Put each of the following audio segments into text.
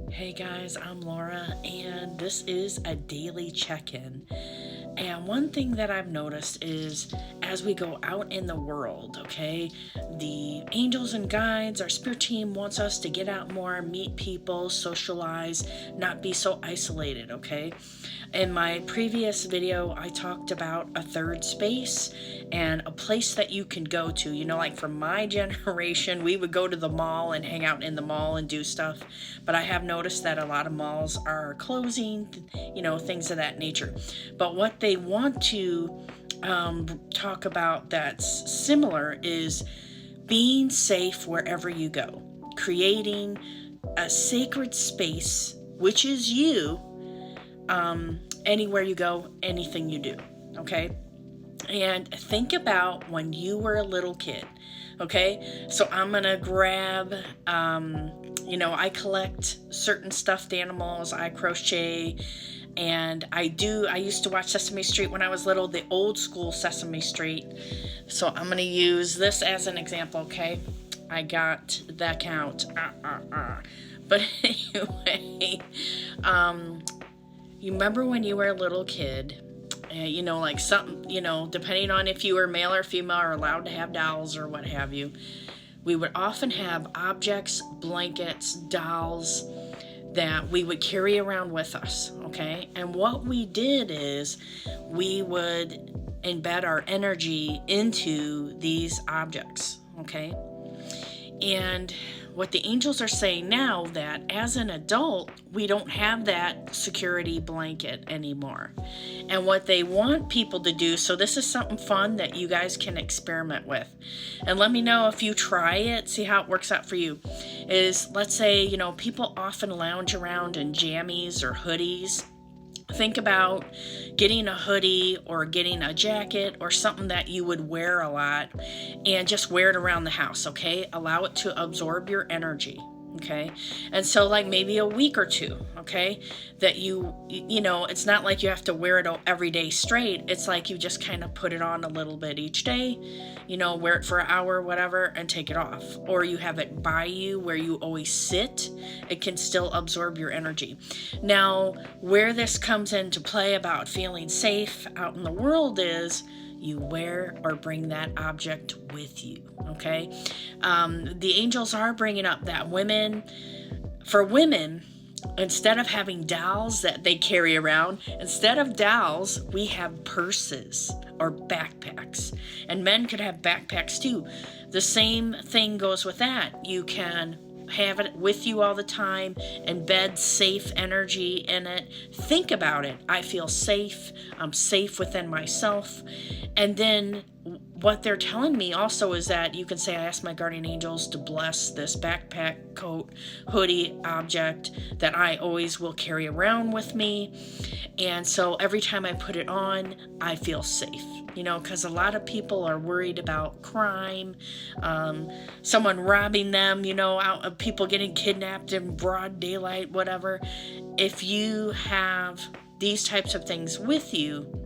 Hey guys, I'm Laura, and this is a daily check-in. And one thing that I've noticed is as we go out in the world, okay, the angels and guides, our spirit team wants us to get out more, meet people, socialize, not be so isolated, okay? In my previous video, I talked about a third space and a place that you can go to. You know, like for my generation, we would go to the mall and hang out in the mall and do stuff. But I have noticed that a lot of malls are closing, you know, things of that nature. But what they want to talk about that's similar is being safe wherever you go, creating a sacred space, which is you, anywhere you go, anything you do, okay? And think about when you were a little kid, okay? So I'm gonna grab, I collect certain stuffed animals, I crochet, and I used to watch Sesame Street when I was little, the old school Sesame Street. So I'm gonna use this as an example, okay? I got that count. But anyway, you remember when you were a little kid, like something, depending on if you were male or female or allowed to have dolls or what have you, we would often have objects, blankets, dolls that we would carry around with us, okay? And what we did is we would embed our energy into these objects, okay? And what the angels are saying now, that as an adult, we don't have that security blanket anymore. And what they want people to do, so this is something fun that you guys can experiment with. And let me know if you try it, see how it works out for you. Is, let's say, people often lounge around in jammies or hoodies. Think about getting a hoodie or getting a jacket or something that you would wear a lot and just wear it around the house, okay? Allow it to absorb your energy, okay? And so like maybe a week or two, okay? That it's not like you have to wear it every day straight. It's like you just kind of put it on a little bit each day, wear it for an hour, whatever, and take it off. Or you have it by you where you always sit. It can still absorb your energy. Now, where this comes into play about feeling safe out in the world is you wear or bring that object with you, okay? The angels are bringing up that for women, instead of having dolls that they carry around, instead of dolls, we have purses or backpacks. And men could have backpacks too. The same thing goes with that. You can have it with you all the time, embed safe energy in it. Think about it. I feel safe. I'm safe within myself. And then what they're telling me also is that you can say, I ask my guardian angels to bless this backpack, coat, hoodie object that I always will carry around with me. And so every time I put it on, I feel safe, because a lot of people are worried about crime, someone robbing them, people getting kidnapped in broad daylight, whatever. If you have these types of things with you,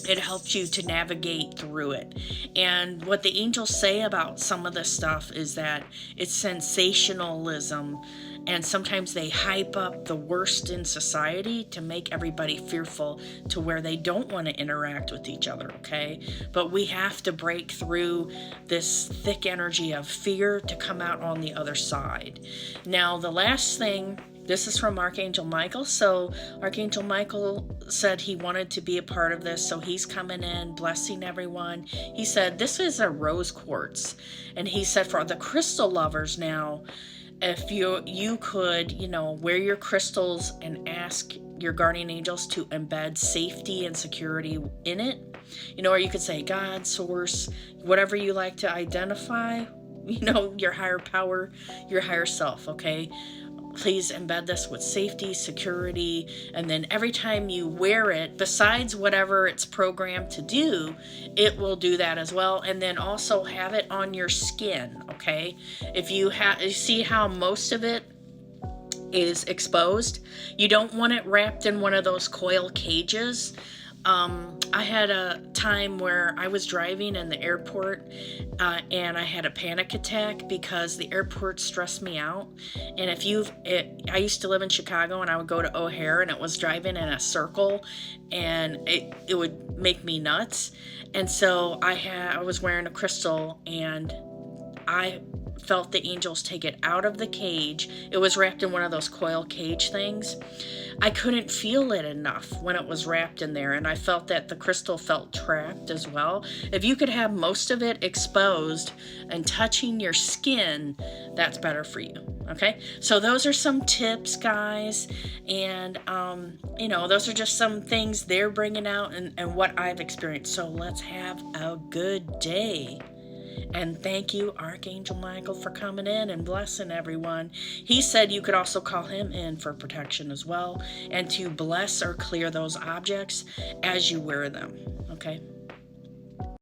it helps you to navigate through it. And what the angels say about some of this stuff is that it's sensationalism, and sometimes they hype up the worst in society to make everybody fearful to where they don't want to interact with each other, okay? But we have to break through this thick energy of fear to come out on the other side. Now, the last thing, this is from Archangel Michael. So Archangel Michael said he wanted to be a part of this. So he's coming in, blessing everyone. He said, this is a rose quartz. And he said, for the crystal lovers now, if you could, wear your crystals and ask your guardian angels to embed safety and security in it. Or you could say God, source, whatever you like to identify, your higher power, your higher self, okay? Please embed this with safety, security, and then every time you wear it, besides whatever it's programmed to do, it will do that as well. And then also have it on your skin, okay? If you see how most of it is exposed, you don't want it wrapped in one of those coil cages. I had a time where I was driving in the airport and I had a panic attack because the airport stressed me out. And I used to live in Chicago and I would go to O'Hare and it was driving in a circle and it would make me nuts. And so I was wearing a crystal and I felt the angels take it out of the cage. It was wrapped in one of those coil cage things. I couldn't feel it enough when it was wrapped in there, and I felt that the crystal felt trapped as well. If you could have most of it exposed and touching your skin, that's better for you. Okay, so those are some tips, guys, and those are just some things they're bringing out and what I've experienced. So let's have a good day. And thank you, Archangel Michael, for coming in and blessing everyone. He said you could also call him in for protection as well and to bless or clear those objects as you wear them. Okay?